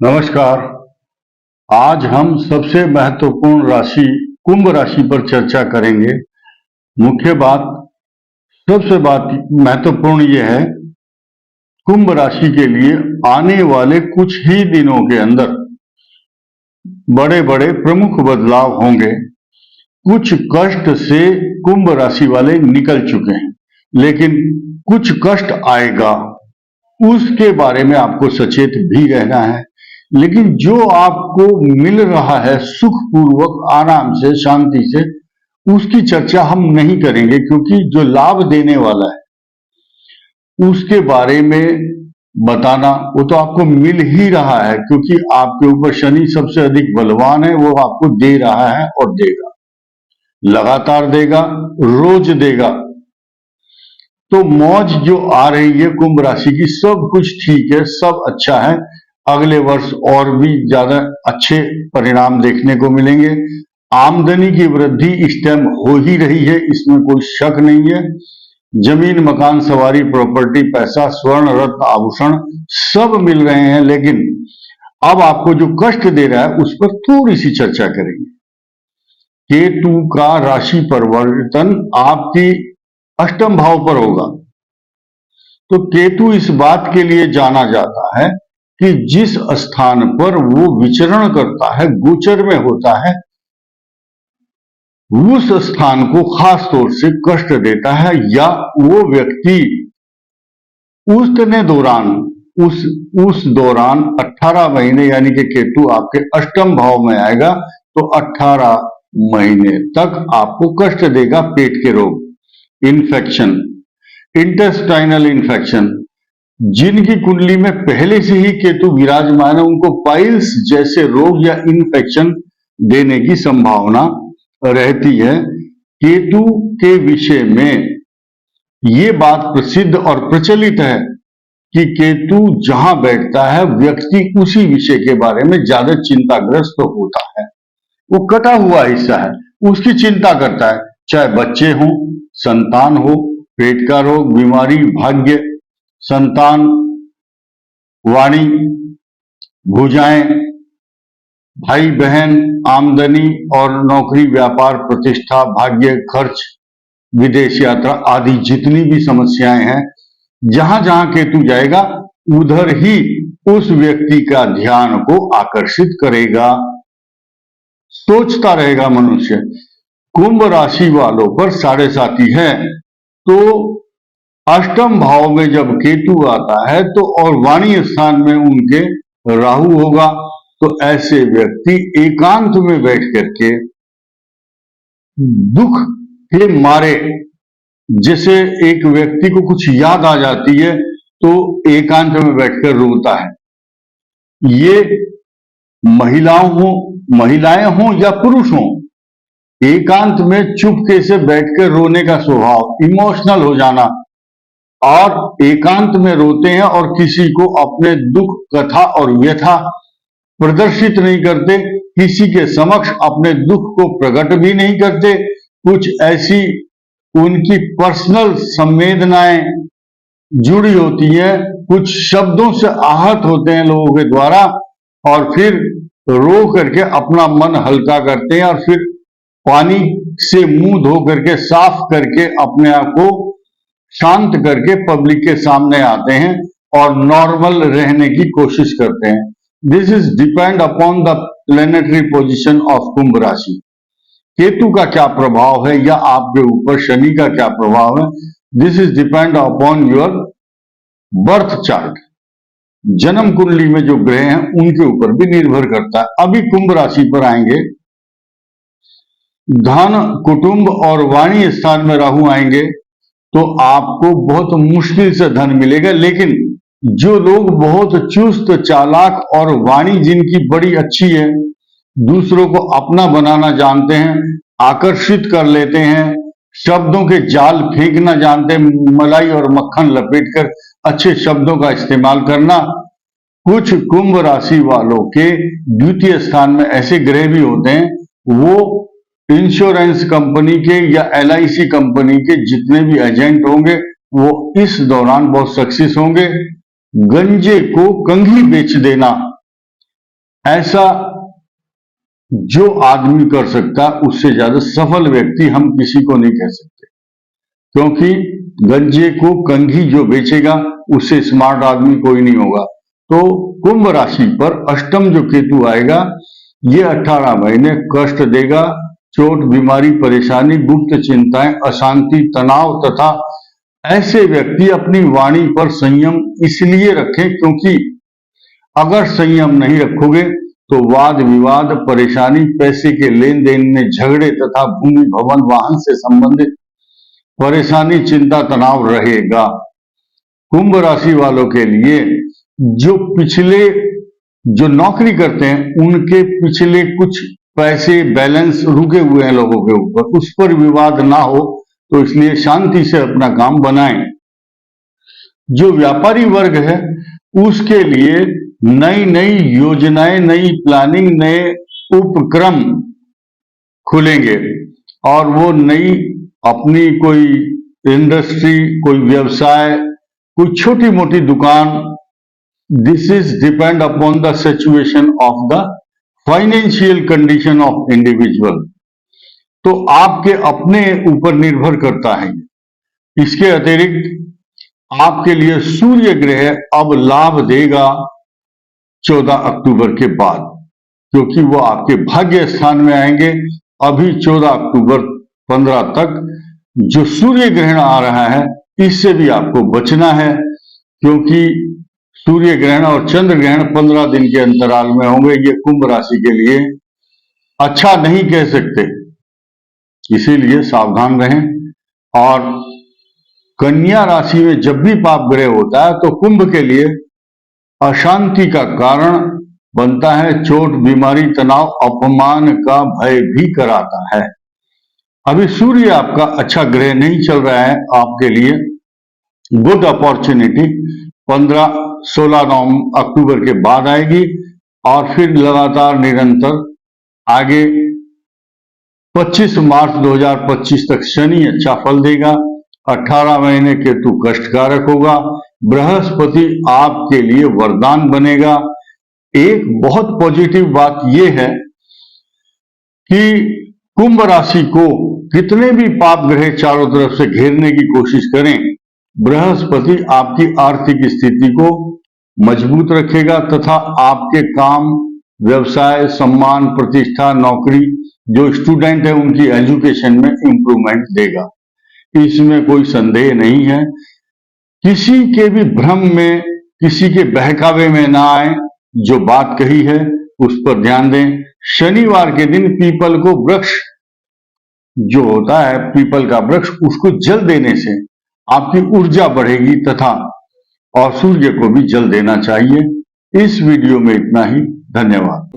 नमस्कार। आज हम सबसे महत्वपूर्ण राशि कुंभ राशि पर चर्चा करेंगे। मुख्य बात, सबसे बात महत्वपूर्ण यह है, कुंभ राशि के लिए आने वाले कुछ ही दिनों के अंदर बड़े बड़े प्रमुख बदलाव होंगे। कुछ कष्ट से कुंभ राशि वाले निकल चुके हैं, लेकिन कुछ कष्ट आएगा, उसके बारे में आपको सचेत भी रहना है। लेकिन जो आपको मिल रहा है सुखपूर्वक, आराम से, शांति से, उसकी चर्चा हम नहीं करेंगे, क्योंकि जो लाभ देने वाला है उसके बारे में बताना, वो तो आपको मिल ही रहा है, क्योंकि आपके ऊपर शनि सबसे अधिक बलवान है। वो आपको दे रहा है और देगा, लगातार देगा, रोज देगा। तो मौज जो आ रही है कुंभ राशि की, सब कुछ ठीक है, सब अच्छा है। अगले वर्ष और भी ज्यादा अच्छे परिणाम देखने को मिलेंगे। आमदनी की वृद्धि इस टाइम हो ही रही है, इसमें कोई शक नहीं है। जमीन, मकान, सवारी, प्रॉपर्टी, पैसा, स्वर्ण, रत्न, आभूषण सब मिल रहे हैं। लेकिन अब आपको जो कष्ट दे रहा है उस पर थोड़ी सी चर्चा करेंगे। केतु का राशि परिवर्तन आपकी अष्टम भाव पर होगा। तो केतु इस बात के लिए जाना जाता है कि जिस स्थान पर वो विचरण करता है, गोचर में होता है, उस स्थान को खास तौर से कष्ट देता है, या वो व्यक्ति उतने दौरान उस दौरान 18 महीने, यानी कि केतु आपके अष्टम भाव में आएगा तो 18 महीने तक आपको कष्ट देगा। पेट के रोग, इन्फेक्शन, इंटेस्टाइनल इन्फेक्शन, जिनकी कुंडली में पहले से ही केतु विराजमान है, उनको पाइल्स जैसे रोग या इन्फेक्शन देने की संभावना रहती है। केतु के विषय में ये बात प्रसिद्ध और प्रचलित है कि केतु जहां बैठता है, व्यक्ति उसी विषय के बारे में ज्यादा चिंताग्रस्त होता है। वो कटा हुआ हिस्सा है, उसकी चिंता करता है, चाहे बच्चे हों, संतान हो, पेट का रोग, बीमारी, भाग्य, संतान, वाणी, भुजाएं, भाई बहन, आमदनी और नौकरी, व्यापार, प्रतिष्ठा, भाग्य, खर्च, विदेश यात्रा आदि जितनी भी समस्याएं हैं, जहां जहां केतु जाएगा उधर ही उस व्यक्ति का ध्यान को आकर्षित करेगा। सोचता रहेगा मनुष्य। कुंभ राशि वालों पर 7.5 है, तो अष्टम भाव में जब केतु आता है तो और वाणी स्थान में उनके राहु होगा, तो ऐसे व्यक्ति एकांत में बैठ करके दुख के मारे, जैसे एक व्यक्ति को कुछ याद आ जाती है तो एकांत में बैठकर रोता है। ये महिलाएं हों या पुरुष हों, एकांत में चुपके से बैठकर रोने का स्वभाव, इमोशनल हो जाना, और एकांत में रोते हैं और किसी को अपने दुख, कथा और व्यथा प्रदर्शित नहीं करते, किसी के समक्ष अपने दुख को प्रकट भी नहीं करते। कुछ ऐसी उनकी पर्सनल संवेदनाएं जुड़ी होती हैं, कुछ शब्दों से आहत होते हैं लोगों के द्वारा, और फिर रो करके अपना मन हल्का करते हैं, और फिर पानी से मुंह धो करके, साफ करके, अपने आप को शांत करके पब्लिक के सामने आते हैं और नॉर्मल रहने की कोशिश करते हैं। This is depend upon the planetary position of Kumbh rashi. Ketu का क्या प्रभाव है या आपके ऊपर शनि का क्या प्रभाव है, this is depend upon your birth chart. जन्म कुंडली में जो ग्रह हैं उनके ऊपर भी निर्भर करता है। अभी कुंभ राशि पर आएंगे। धन, कुटुंब और वाणी स्थान में राहु आएंगे तो आपको बहुत मुश्किल से धन मिलेगा। लेकिन जो लोग बहुत चुस्त, चालाक और वाणी जिनकी बड़ी अच्छी है, दूसरों को अपना बनाना जानते हैं, आकर्षित कर लेते हैं, शब्दों के जाल फेंकना जानते हैं, मलाई और मक्खन लपेटकर अच्छे शब्दों का इस्तेमाल करना। कुछ कुंभ राशि वालों के द्वितीय स्थान में ऐसे ग्रह भी होते हैं, वो इंश्योरेंस कंपनी के या LIC कंपनी के जितने भी एजेंट होंगे वो इस दौरान बहुत सक्सेस होंगे। गंजे को कंघी बेच देना, ऐसा जो आदमी कर सकता है उससे ज्यादा सफल व्यक्ति हम किसी को नहीं कह सकते, क्योंकि गंजे को कंघी जो बेचेगा उससे स्मार्ट आदमी कोई नहीं होगा। तो कुंभ राशि पर अष्टम जो केतु आएगा ये 18 महीने कष्ट देगा, चोट, बीमारी, परेशानी, गुप्त चिंताएं, अशांति, तनाव तथा ऐसे व्यक्ति अपनी वाणी पर संयम इसलिए रखें क्योंकि अगर संयम नहीं रखोगे तो वाद विवाद, परेशानी, पैसे के लेन देन में झगड़े तथा भूमि, भवन, वाहन से संबंधित परेशानी, चिंता, तनाव रहेगा। कुंभ राशि वालों के लिए जो नौकरी करते हैं उनके पिछले कुछ पैसे बैलेंस रुके हुए हैं लोगों के ऊपर, उस पर विवाद ना हो तो इसलिए शांति से अपना काम बनाएं। जो व्यापारी वर्ग है उसके लिए नई नई योजनाएं, नई प्लानिंग, नए उपक्रम खुलेंगे और वो नई अपनी कोई इंडस्ट्री, कोई व्यवसाय, कोई छोटी मोटी दुकान, this is depend upon the situation of the financial condition of individual. तो आपके अपने ऊपर निर्भर करता है। इसके अतिरिक्त आपके लिए सूर्य ग्रह अब लाभ देगा 14 अक्टूबर के बाद, क्योंकि वो आपके भाग्य स्थान में आएंगे। अभी 14 अक्टूबर 15 तक जो सूर्य ग्रहण आ रहा है इससे भी आपको बचना है, क्योंकि सूर्य ग्रहण और चंद्र ग्रहण 15 दिन के अंतराल में होंगे। ये कुंभ राशि के लिए अच्छा नहीं कह सकते, इसीलिए सावधान रहें। और कन्या राशि में जब भी पाप ग्रह होता है तो कुंभ के लिए अशांति का कारण बनता है। चोट, बीमारी, तनाव, अपमान का भय भी कराता है। अभी सूर्य आपका अच्छा ग्रह नहीं चल रहा है आपके लिए। गुड अपॉर्चुनिटी 15-16 अक्टूबर के बाद आएगी और फिर लगातार निरंतर आगे 25 मार्च 2025 तक शनि अच्छा फल देगा। 18 महीने केतु कष्टकारक होगा। बृहस्पति आपके लिए वरदान बनेगा। एक बहुत पॉजिटिव बात यह है कि कुंभ राशि को कितने भी पाप ग्रह चारों तरफ से घेरने की कोशिश करें, बृहस्पति आपकी आर्थिक स्थिति को मजबूत रखेगा तथा आपके काम, व्यवसाय, सम्मान, प्रतिष्ठा, नौकरी, जो स्टूडेंट है उनकी एजुकेशन में इंप्रूवमेंट देगा। इसमें कोई संदेह नहीं है। किसी के भी भ्रम में, किसी के बहकावे में ना आए। जो बात कही है उस पर ध्यान दें। शनिवार के दिन पीपल को वृक्ष जो होता है, पीपल का वृक्ष, उसको जल देने से आपकी ऊर्जा बढ़ेगी तथा और सूर्य को भी जल देना चाहिए। इस वीडियो में इतना ही। धन्यवाद।